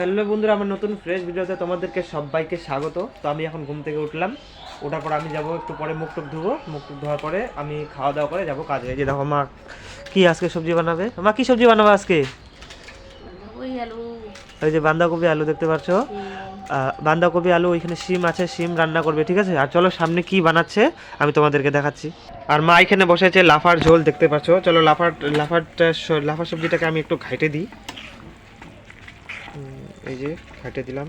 Hello বন্ধুরা, আমার নতুন ফ্রেশ ভিডিওতে তোমাদেরকে সবাইকে স্বাগত। তো আমি এখন ঘুম থেকে উঠলাম, ওঠার পর আমি যাব একটু পরে মুখ টুক ধুবো। মুখ টুক ধোয়ার পরে আমি খাওয়া দাওয়া করে যাব কাজে। এই যে দেখো মা কি আজকে সবজি বানাবে। মা কি সবজি বানাবে আজকে? ওই যে বাঁধাকপি আলু দেখতে পাচ্ছ, বাঁধাকপি আলু, ওইখানে শিম আছে, শিম রান্না করবে, ঠিক আছে। আর চলো সামনে কি বানাচ্ছে আমি তোমাদেরকে দেখাচ্ছি। আর মা এখানে বসেছে লাফার ঝোল দেখতে পাচ্ছ। চলো লাফার সবজিটাকে আমি একটু ঘাইটে দিই। এই যে ঘাটে দিলাম।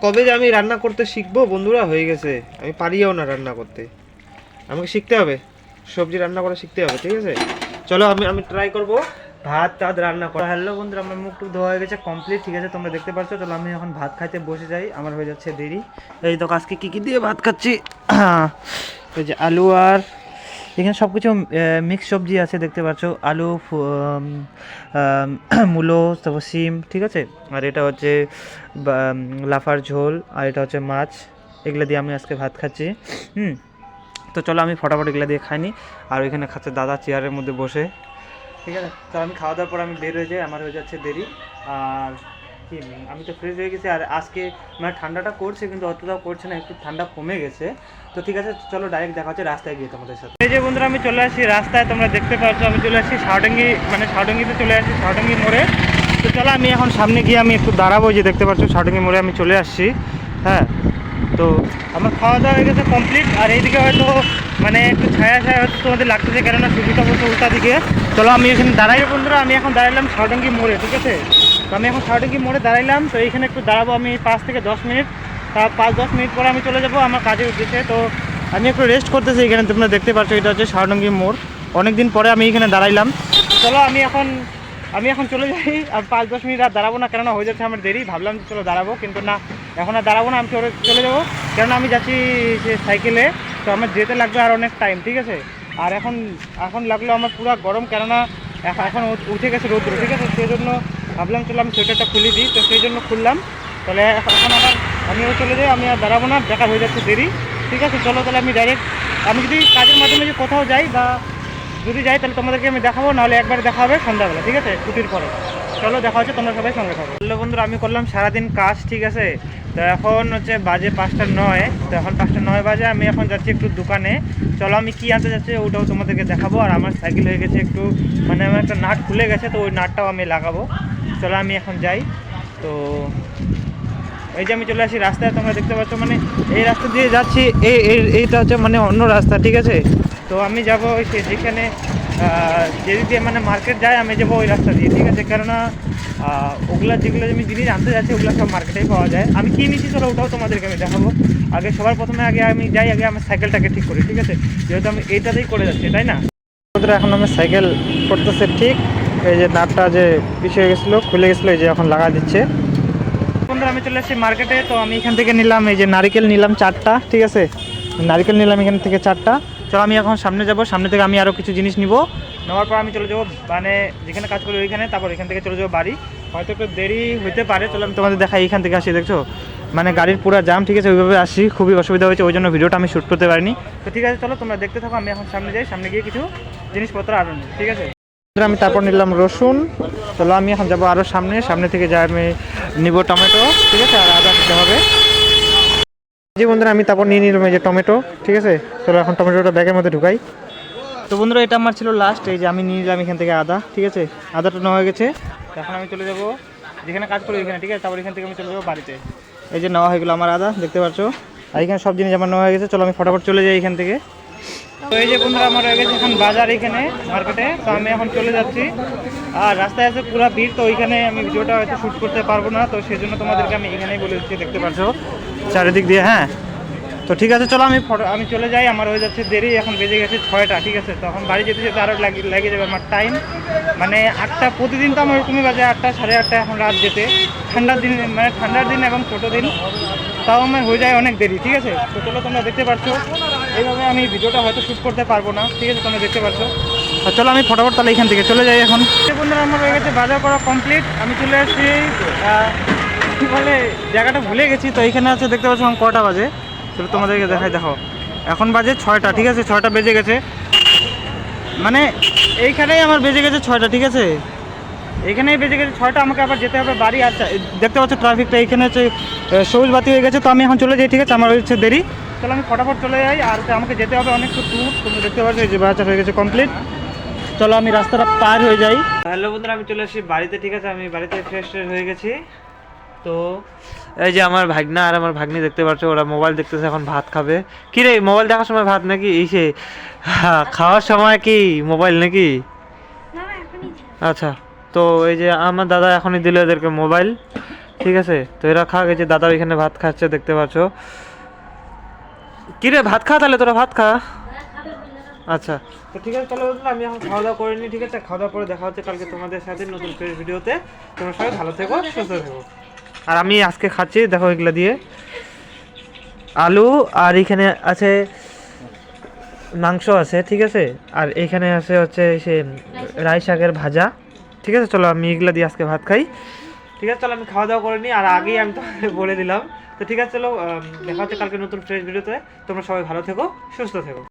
কবে যে আমি রান্না করতে শিখবো বন্ধুরা, হয়ে গেছে আমি পারিও না রান্না করতে। আমাকে শিখতে হবে, সবজি রান্না করা শিখতে হবে, ঠিক আছে। চলো আমি ট্রাই করব ভাত টাত রান্না করা। হ্যালো বন্ধুরা, আমার মুখ টুক ধোয়া হয়ে গেছে কমপ্লিট, ঠিক আছে, তোমরা দেখতে পাচ্ছ। চলো আমি এখন ভাত খাইতে বসে যাই, আমার হয়ে যাচ্ছে দেরি। এই তো আজকে কী কী দিয়ে ভাত খাচ্ছি, ওই যে আলু, আর এখানে সব কিছু মিক্স সবজি আছে দেখতে পাচ্ছ। আলু, মূলো, তারপর শিম, ঠিক আছে। আর এটা হচ্ছে লাফার ঝোল, আর এটা হচ্ছে মাছ। এগুলো দিয়ে আমি আজকে ভাত খাচ্ছি। তো চলো আমি ফটাফট এগুলো দিয়ে খাইনি। আর ওইখানে খাচ্ছে দাদা চেয়ারের মধ্যে বসে, ঠিক আছে। তো আমি খাওয়া দাওয়ার পর আমি বের হয়ে যাই, আমার হয়ে যাচ্ছে দেরি। আর কি, আমি তো ফ্রেশ হয়ে গেছি। আর আজকে মানে ঠান্ডাটা করছে, কিন্তু অতটাও করছে না, একটু ঠান্ডা কমে গেছে। তো ঠিক আছে, চলো ডাইরেক্ট দেখা হচ্ছে রাস্তায় গিয়ে তোমাদের সাথে। এই যে বন্ধুরা, আমি চলে আসি রাস্তায়, তোমরা দেখতে পাচ্ছ আমি চলে আসি সাউডাঙ্গি, মানে সাউডাঙ্গিতে চলে আসি, সাউডাঙ্গি মোড়ে। তো চলো আমি এখন সামনে গিয়ে আমি একটু দাঁড়াবো। যে দেখতে পাচ্ছ সাউডাঙ্গি মোড়ে আমি চলে আসছি। হ্যাঁ, তো আমার খাওয়া দাওয়া হয়ে গেছে কমপ্লিট। আর এইদিকে হয়তো মানে একটু ছায়া ছায়া হয়তো তোমাদের লাগতেছে, কেননা সুবিধা বলছে উল্টা দিকে। চলো আমি এখানে দাঁড়াই বন্ধুরা, আমি এখন দাঁড়ালাম সাউডাঙ্গি মোড়ে, ঠিক আছে। তো আমি এখন সাউডাঙ্গি মোড়ে দাঁড়াইলাম। তো এইখানে একটু দাঁড়াবো আমি 5 থেকে 10 মিনিট। তার 5-10 মিনিট পরে আমি চলে যাবো আমার কাজে উঠেছে। তো আমি একটু রেস্ট করতেছি এখানে, তোমরা দেখতে পাচ্ছ এটা হচ্ছে সাউডাঙ্গি মোড়। অনেকদিন পরে আমি এখানে দাঁড়াইলাম। চলো আমি এখন চলে যাই। আর 5-10 মিনিট আর দাঁড়াবো না, কেননা হয়ে যাচ্ছে আমার দেরি। ভাবলাম চলো দাঁড়াবো, কিন্তু না, এখন আর দাঁড়াবো না, আমি চলে যাবো। কেননা আমি যাচ্ছি সে সাইকেলে, তো আমার যেতে লাগবে আর অনেক টাইম, ঠিক আছে। আর এখন লাগলো আমার পুরো গরম, কেননা এখন উঠে গেছে রোদ্র, ঠিক আছে। সেই জন্য ভাবলাম চলো আমি সোয়েটারটা খুলে দিই, তো সেই জন্য খুললাম। তাহলে এখন আমিও চলে যাই, আমি আর দাঁড়াবো না, দেখা হয়ে যাচ্ছে দেরি, ঠিক আছে। চলো তাহলে আমি ডাইরেক্ট, আমি যদি কাজের মাধ্যমে যে কোথাও যাই বা যদি যাই তাহলে তোমাদেরকে আমি দেখাবো, নাহলে একবারে দেখা হবে সন্ধ্যাবেলা, ঠিক আছে, ছুটির পরে। চলো দেখা হচ্ছে, তোমরা সবাই সঙ্গে থাকো। হ্যালো বন্ধুরা, আমি করলাম সারাদিন কাজ, ঠিক আছে। তো এখন হচ্ছে বাজে 5:09। তো এখন 5:09 বাজে, আমি এখন যাচ্ছি একটু দোকানে। চলো আমি কি আনতে যাচ্ছি ওটাও তোমাদেরকে দেখাবো। আর আমার সাইকেল হয়ে গেছে একটু, মানে আমার একটা নাট খুলে গেছে, তো ওই নাটটাও আমি লাগাবো। চলো আমি এখন যাই। তো এই যে আমি চলে আসি রাস্তায়, তোমরা দেখতে পাচ্ছ, মানে এই রাস্তা দিয়ে যাচ্ছি। এইটা হচ্ছে মানে অন্য রাস্তা, ঠিক আছে। তো আমি যাবো যেখানে যেদিক দিয়ে মানে মার্কেট যায়, আমি যাবো ওই রাস্তা দিয়ে, ঠিক আছে। কেননা ওগুলা যেগুলো আমি জিনিস আনতে যাচ্ছি ওগুলো সব মার্কেটেই পাওয়া যায়। আমি কী নিচ্ছি চলো ওটাও তোমাদেরকে আমি দেখাবো। আগে সবার প্রথমে আমি যাই, আগে আমার সাইকেলটাকে ঠিক করি, ঠিক আছে, যেহেতু আমি এইটাতেই করে যাচ্ছি, তাই না। এখন আমার সাইকেল করতেছে ঠিক। এই যে নাটটা যে পিছিয়ে গেছিলো, খুলে গেছিলো, এই যে এখন লাগা দিচ্ছে। বন্ধুরা আমি চলে আসছি মার্কেটে। তো আমি এখান থেকে নিলাম, এই যে নারিকেল নিলাম 4টা, ঠিক আছে। নারিকেল নিলাম এখান থেকে 4টা। চলো আমি এখন সামনে যাব, সামনে থেকে আমি আরও কিছু জিনিস নিব। নেওয়ার পর আমি চলে যাবো মানে যেখানে কাজ করি ওইখানে, তারপর এখান থেকে চলে যাবো বাড়ি। হয়তো একটু দেরি হতে পারে, চলো আমি তোমাদের দেখাই। এইখান থেকে আসি, দেখছো মানে গাড়ির পুরো জাম, ঠিক আছে। ওইভাবে আসি, খুবই অসুবিধা হয়েছে, ওই জন্য ভিডিওটা আমি শ্যুট করতে পারিনি। তো ঠিক আছে, চলো তোমরা দেখতে থাকো। আমি এখন সামনে যাই, সামনে গিয়ে কিছু জিনিসপত্র আরও নিই, ঠিক আছে। আমি তারপর নিলাম রসুন। চলো আমি এখন যাবো আরও সামনে থেকে যাই আমি নিব টমেটো, ঠিক আছে, আর আদা দিতে হবে। জি বন্ধুরা, আমি তারপর নিয়ে নিলাম এই যে টমেটো, ঠিক আছে। চলো এখন টমেটোটা ব্যাগের মধ্যে ঢুকাই। তো বন্ধুরা এটা আমার ছিল লাস্ট, এই যে আমি নিয়ে নিলাম এখান থেকে আদা, ঠিক আছে। আদাটা নেওয়া হয়ে গেছে। এখন আমি চলে যাবো যেখানে কাজ করি ওইখানে, ঠিক আছে। তারপর এখান থেকে আমি চলে যাবো বাড়িতে। এই যে নেওয়া হয়ে গেলো আমার আদা, দেখতে পাচ্ছ। আর এখানে সব জিনিস আমার নেওয়া হয়ে গেছে। চলো আমি ফটাফট চলে যাই এখান থেকে। তো এই যে বন্ধুরা আমার হয়ে গেছে এখন বাজার এখানে মার্কেটে। তো আমি এখন চলে যাচ্ছি। আর রাস্তায় আছে পুরো ভিড়, তো ওইখানে আমি ভিডিওটা হয়তো শ্যুট করতে পারবো না। তো সেই জন্য তোমাদেরকে আমি এখানেই বলে দিচ্ছি, দেখতে পাচ্ছ চারিদিক দিয়ে। হ্যাঁ, তো ঠিক আছে, চলো আমি চলে যাই। আমার হয়ে যাচ্ছে দেরি, এখন বেজে গেছে 6টা, ঠিক আছে। তখন বাড়ি যেতে যেতে আরও লেগে যাবে আমার টাইম, মানে 8টা। প্রতিদিন তো আমার ওরকমই বাজে 8টা, 8:30 এখন রাত যেতে। ঠান্ডার দিন, মানে ঠান্ডার দিন এবং ছোটো দিন, তাও আমার হয়ে যায় অনেক দেরি, ঠিক আছে। তো চলো তোমরা দেখতে পাচ্ছ, এইভাবে আমি ভিডিওটা হয়তো শ্যুট করতে পারবো না, ঠিক আছে, তোমরা দেখতে পাচ্ছ। চলো আমি ফটাফট তাহলে এখান থেকে চলে যাই এখন। বন্ধুরা আমার হয়ে গেছে বাজার করা কমপ্লিট। আমি চলে আসছি কী বলে জায়গাটা ভুলে গেছি। তো এইখানে আছে, দেখতে পাচ্ছ এখন কটা বাজে, চলো তোমাদেরকে দেখাই। দেখো এখন বাজে 6টা, ঠিক আছে। 6টা বেজে গেছে, মানে এইখানেই আমার বেজে গেছে 6টা, ঠিক আছে। এখানেই বেজে গেছে 6টা, আমাকে আবার যেতে হবে বাড়ি। আর দেখতে পাচ্ছ ট্রাফিকটা এখানে হচ্ছে সবুজ বাতি হয়ে গেছে, তো আমি এখন চলে যাই, ঠিক আছে? আমার হচ্ছে দেরি, চলো আমি ফটাফট চলে যাই। আর আমাকে যেতে হবে অনেক দূর, তুমি দেখতে পাচ্ছ এই যে বাজার হয়ে গেছে কমপ্লিট। চলো আমি রাস্তাটা পার হয়ে যাই। হ্যালো বন্ধুরা, আমি চলে আসি বাড়িতে, ঠিক আছে? আমি বাড়িতে ফ্রেশ হয়ে গেছি। তো এই যে আমার ভাগনা আর আমার ভাগ্নি দেখতে পাচ্ছ, ওরা মোবাইল দেখতেছে, এখন ভাত খাবে। কি রে, মোবাইল দেখার সময় ভাত নাকি? সে খাওয়ার সময় কি মোবাইল নাকি? আচ্ছা, তো এই যে আমার দাদা এখনই দিল এদেরকে মোবাইল, ঠিক আছে? তো এরা খা গেছে, দাদা এখানে ভাত খাচ্ছে দেখতে পাচ্ছ। কি রে, ভাত খা তাহলে, তোরা ভাত খা। আচ্ছা, তো ঠিক আছে, চলো বন্ধুরা আমি এখন খাওয়া দাওয়া করে নিই, ঠিক আছে? খাওয়া দাওয়া করে দেখা হচ্ছে কালকে তোমাদের সাথে নতুন ভিডিওতে। তোমরা সবাই ভালো থেকো, সুস্থ থেকো। আর আমি আজকে খাচ্ছি, দেখো এগুলা দিয়ে আলু, আর এখানে আছে মাংস আছে, ঠিক আছে? আর এখানে আছে হচ্ছে সে রাই শাকের ভাজা, ঠিক আছে? চলো আমি এগুলা দিয়ে আজকে ভাত খাই, ঠিক আছে? চলো আমি খাওয়া দাওয়া করে নিই, আর আগেই আমি তোমাকে বলে দিলাম। তো ঠিক আছে, চলো দেখা হচ্ছে কালকে নতুন ফ্রেশ ভিডিওতে। তোমরা সবাই ভালো থেকো, সুস্থ থেকো।